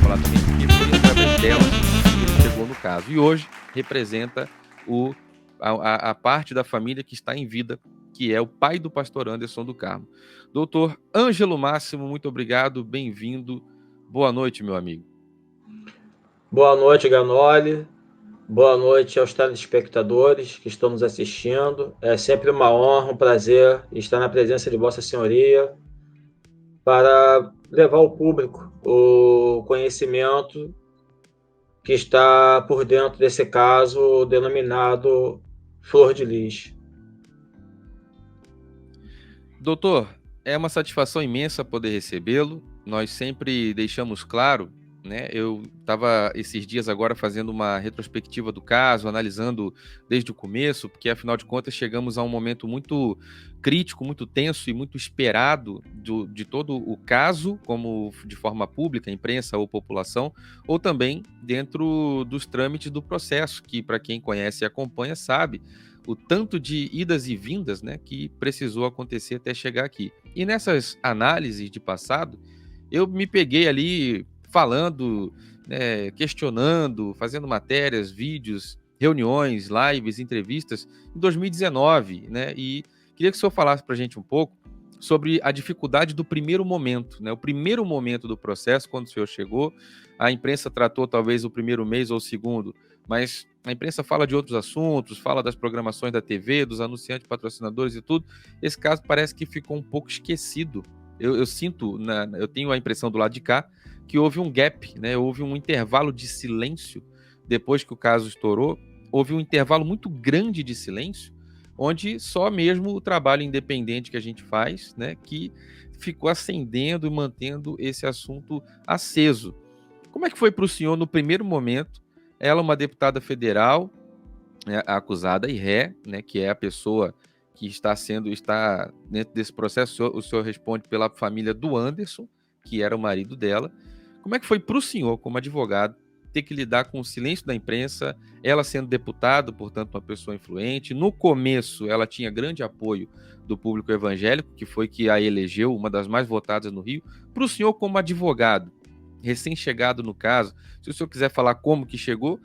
falar também, porque foi através dela que ele chegou no caso. E hoje representa a parte da família que está em vida, que é o pai do pastor Anderson do Carmo. Doutor Ângelo Máximo, muito obrigado, bem-vindo. Boa noite, meu amigo. Boa noite, Ganoli. Boa noite aos telespectadores que estão nos assistindo. É sempre uma honra, um prazer estar na presença de Vossa Senhoria para levar ao público o conhecimento que está por dentro desse caso denominado Flor de Lis. Doutor, é uma satisfação imensa poder recebê-lo. Nós sempre deixamos claro, né? Eu estava esses dias agora fazendo uma retrospectiva do caso, analisando desde o começo, porque afinal de contas chegamos a um momento muito crítico, muito tenso e muito esperado de todo o caso, como de forma pública, imprensa ou população, ou também dentro dos trâmites do processo, que para quem conhece e acompanha sabe o tanto de idas e vindas, né, que precisou acontecer até chegar aqui. E nessas análises de passado, eu me peguei ali falando, né, questionando, fazendo matérias, vídeos, reuniões, lives, entrevistas em 2019, né? E queria que o senhor falasse para a gente um pouco sobre a dificuldade do primeiro momento, né? O primeiro momento do processo, quando o senhor chegou, a imprensa tratou talvez o primeiro mês ou o segundo, mas a imprensa fala de outros assuntos, fala das programações da TV, dos anunciantes, patrocinadores e tudo. Esse caso parece que ficou um pouco esquecido. Eu sinto, eu tenho a impressão do lado de cá, que houve um gap, né? Houve um intervalo de silêncio depois que o caso estourou. Houve um intervalo muito grande de silêncio, onde só mesmo o trabalho independente que a gente faz, né, que ficou acendendo e mantendo esse assunto aceso. Como é que foi para o senhor no primeiro momento? Ela, uma deputada federal, né, acusada e ré, né, que é a pessoa que está dentro desse processo, o senhor responde pela família do Anderson, que era o marido dela. Como é que foi para o senhor, como advogado, ter que lidar com o silêncio da imprensa, ela sendo deputada, portanto, uma pessoa influente? No começo, ela tinha grande apoio do público evangélico, que foi que a elegeu, uma das mais votadas no Rio. Para o senhor, como advogado, recém-chegado no caso, se o senhor quiser falar como que chegou,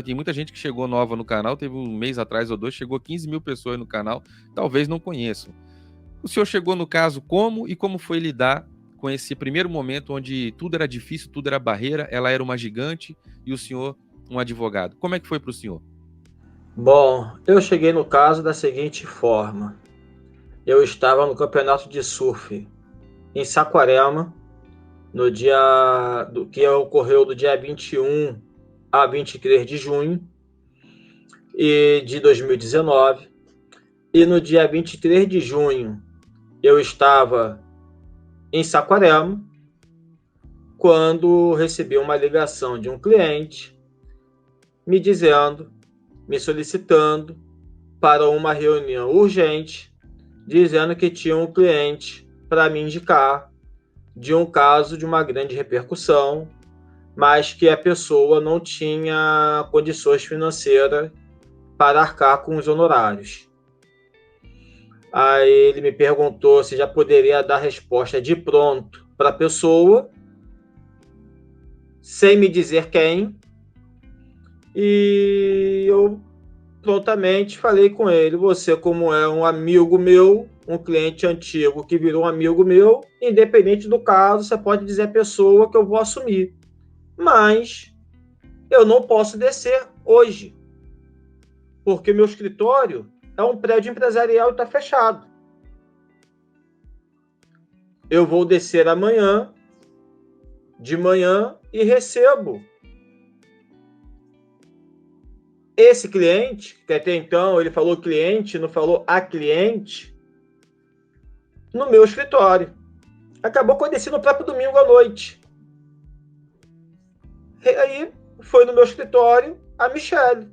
tem muita gente que chegou nova no canal, teve um mês atrás ou dois, chegou 15 mil pessoas no canal, talvez não conheçam. O senhor chegou no caso como e como foi lidar com esse primeiro momento onde tudo era difícil, tudo era barreira, ela era uma gigante e o senhor um advogado. Como é que foi para o senhor? Bom, eu cheguei no caso da seguinte forma. Eu estava no campeonato de surf em Saquarema, no dia do que ocorreu do dia 21 a 23 de junho de 2019. E no dia 23 de junho eu estava em Saquarema quando recebi uma ligação de um cliente me dizendo, me solicitando para uma reunião urgente, dizendo que tinha um cliente para me indicar de um caso de uma grande repercussão, mas que a pessoa não tinha condições financeiras para arcar com os honorários. Aí ele me perguntou se já poderia dar resposta de pronto para a pessoa, sem me dizer quem, e eu prontamente falei com ele: você, como é um amigo meu, um cliente antigo que virou um amigo meu, independente do caso, você pode dizer a pessoa que eu vou assumir. Mas eu não posso descer hoje, porque meu escritório é um prédio empresarial e está fechado. Eu vou descer amanhã, de manhã, e recebo esse cliente, que até então ele falou cliente, não falou a cliente, no meu escritório. Acabou que eu desci no próprio domingo à noite. E aí foi no meu escritório a Michele.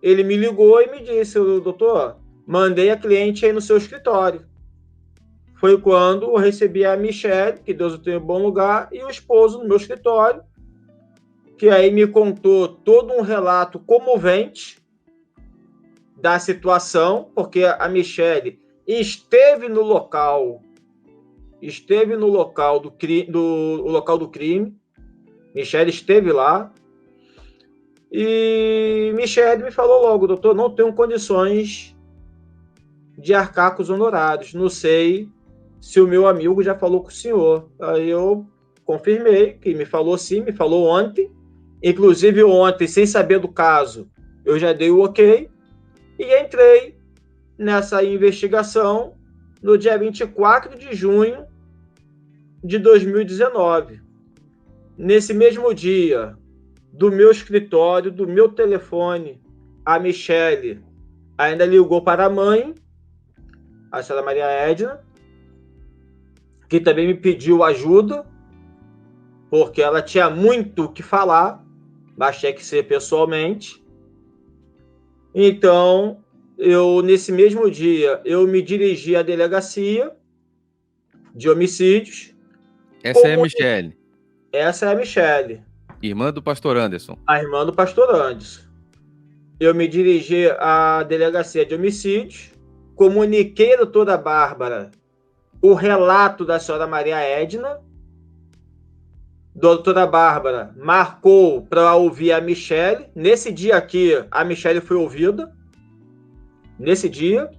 Ele me ligou e me disse: doutor, mandei a cliente aí no seu escritório. Foi quando eu recebi a Michele, que Deus o tenha em bom lugar, e o esposo no meu escritório, que aí me contou todo um relato comovente da situação, porque a Michele esteve no local do crime, Michele esteve lá e Michele me falou logo: doutor, não tenho condições de arcar com os honorários. Não sei se o meu amigo já falou com o senhor. Aí eu confirmei que me falou sim, me falou ontem. Inclusive ontem, sem saber do caso, eu já dei o ok e entrei nessa investigação no dia 24 de junho de 2019. Nesse mesmo dia, do meu escritório, do meu telefone, a Michele ainda ligou para a mãe, a senhora Maria Edna, que também me pediu ajuda, porque ela tinha muito o que falar, mas tinha que ser pessoalmente. Então, nesse mesmo dia, eu me dirigi à delegacia de homicídios. Essa é a Michele. Essa é a Michele. Irmã do pastor Anderson. A irmã do pastor Anderson. Eu me dirigi à delegacia de homicídios, comuniquei à doutora Bárbara o relato da senhora Maria Edna. Doutora Bárbara marcou para ouvir a Michele. Nesse dia aqui, a Michele foi ouvida. Nesse dia.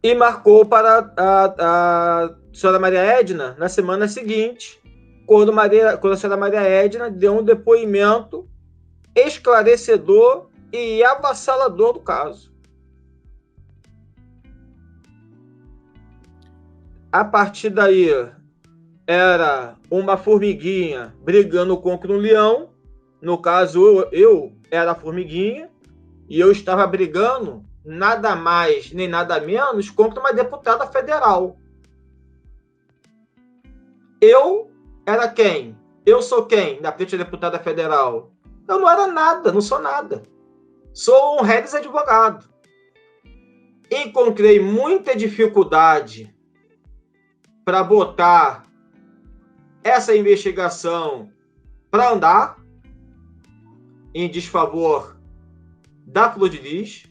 E marcou para a senhora Maria Edna na semana seguinte, quando a senhora Maria Edna deu um depoimento esclarecedor e avassalador do caso. A partir daí, era uma formiguinha brigando contra um leão. No caso, eu era a formiguinha e eu estava brigando nada mais nem nada menos contra uma deputada federal. Eu era quem? Eu sou quem na frente da deputada federal? Eu não era nada, não sou nada. Sou um redes advogado. Encontrei muita dificuldade para botar essa investigação para andar em desfavor da Flor de Lis.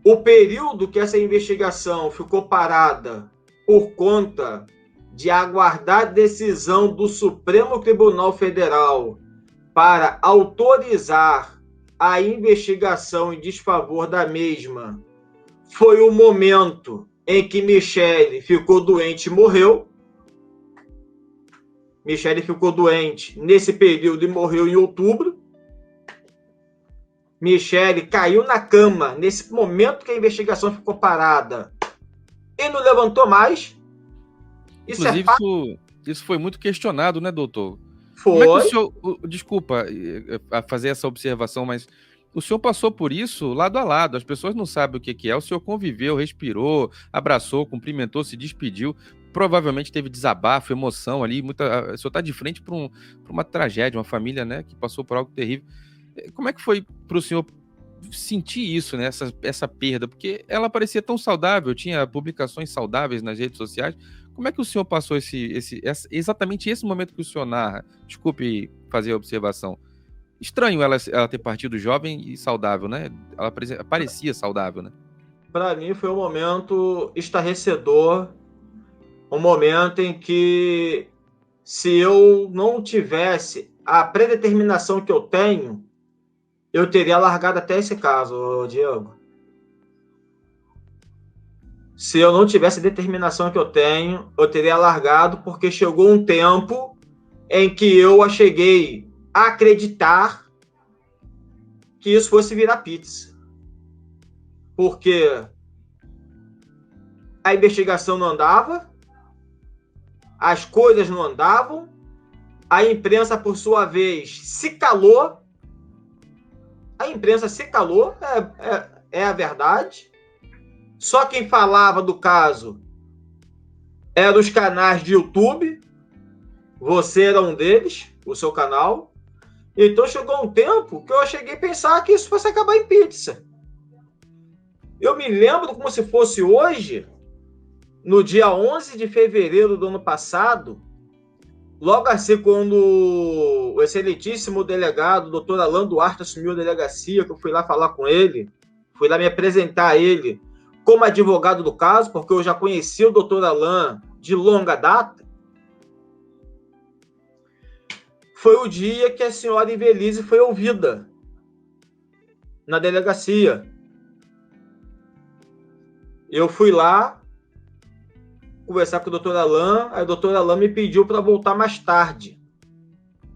O período que essa investigação ficou parada por conta de aguardar a decisão do Supremo Tribunal Federal para autorizar a investigação em desfavor da mesma foi o momento em que Michele ficou doente e morreu. Michele ficou doente nesse período e morreu em outubro. Michele caiu na cama nesse momento que a investigação ficou parada e não levantou mais. Inclusive, isso foi muito questionado, né, doutor? Foi. Como é que o senhor... Desculpa a fazer essa observação, mas o senhor passou por isso lado a lado. As pessoas não sabem o que é. O senhor conviveu, respirou, abraçou, cumprimentou, se despediu. Provavelmente teve desabafo, emoção ali. O senhor está de frente para uma tragédia, uma família, né, que passou por algo terrível. Como é que foi para o senhor sentir isso, né, essa perda? Porque ela parecia tão saudável, tinha publicações saudáveis nas redes sociais. Como é que o senhor passou exatamente esse momento que o senhor narra? Desculpe fazer a observação. Estranho ela ter partido jovem e saudável, né? Ela parecia saudável, né? Para mim foi um momento estarrecedor, um momento em que, se eu não tivesse a predeterminação que eu tenho, eu teria largado até esse caso, Diego. Se eu não tivesse a determinação que eu tenho, eu teria largado, porque chegou um tempo em que eu cheguei a acreditar que isso fosse virar pizza. Porque a investigação não andava, as coisas não andavam, a imprensa, por sua vez, se calou. A imprensa se calou, é a verdade. Só quem falava do caso eram os canais de YouTube. Você era um deles, o seu canal. Então chegou um tempo que eu cheguei a pensar que isso fosse acabar em pizza. Eu me lembro como se fosse hoje, no dia 11 de fevereiro do ano passado, logo assim quando o excelentíssimo delegado, o doutor Alan Duarte, assumiu a delegacia, que eu fui lá falar com ele, fui lá me apresentar a ele como advogado do caso, porque eu já conhecia o doutor Alan de longa data. foi o dia que a senhora Invelise foi ouvida na delegacia. Eu fui lá conversar com o doutor Alain, aí o doutor Alain me pediu para voltar mais tarde.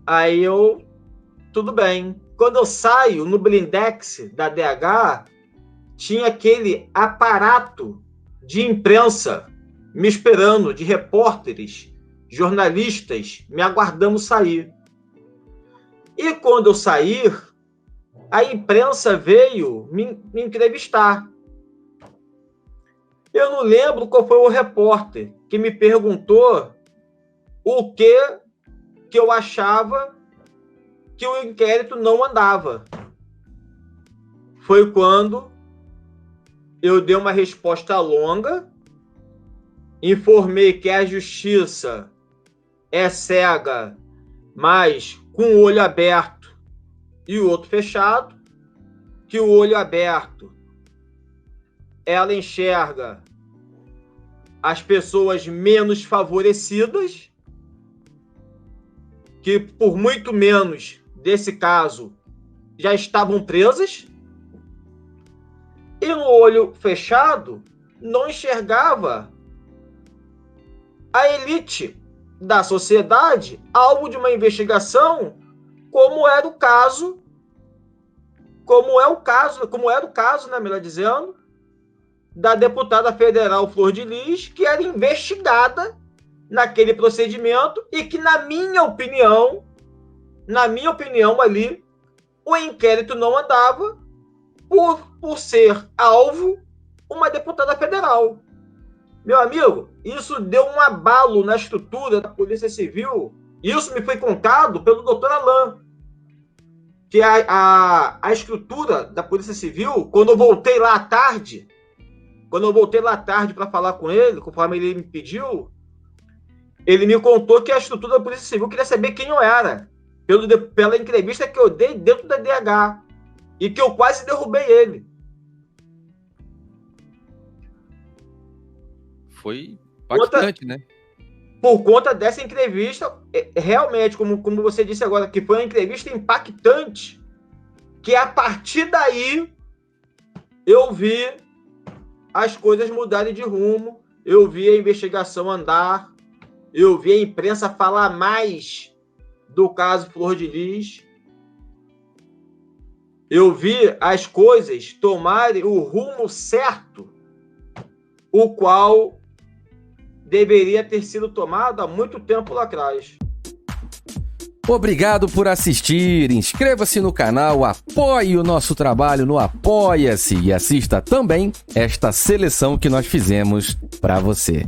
Aí tudo bem. Quando eu saio no blindex da DH, tinha aquele aparato de imprensa me esperando, de repórteres, jornalistas, me aguardando sair. E quando eu sair, a imprensa veio me entrevistar. Eu não lembro qual foi o repórter que me perguntou o que eu achava que o inquérito não andava. Foi quando eu dei uma resposta longa, informei que a justiça é cega, mas com o olho aberto e o outro fechado, que o olho aberto ela enxerga as pessoas menos favorecidas, que por muito menos desse caso já estavam presas, e no olho fechado não enxergava a elite da sociedade alvo de uma investigação, como era o caso, né, melhor dizendo, da deputada federal Flor de Lis, que era investigada naquele procedimento e que, na minha opinião ali, o inquérito não andava por ser alvo uma deputada federal. Meu amigo, isso deu um abalo na estrutura da Polícia Civil. Isso me foi contado pelo doutor Alain, que a estrutura da Polícia Civil, quando eu voltei lá à tarde para falar com ele, conforme ele me pediu, ele me contou que a estrutura da Polícia Civil queria saber quem eu era, pela entrevista que eu dei dentro da DH, e que eu quase derrubei ele. Foi impactante, né? Por conta dessa entrevista, realmente, como você disse agora, que foi uma entrevista impactante, que a partir daí eu vi as coisas mudarem de rumo, eu vi a investigação andar, eu vi a imprensa falar mais do caso Flor de Lis, eu vi as coisas tomarem o rumo certo, o qual deveria ter sido tomado há muito tempo lá atrás. Obrigado por assistir, inscreva-se no canal, apoie o nosso trabalho no Apoia-se e assista também esta seleção que nós fizemos para você.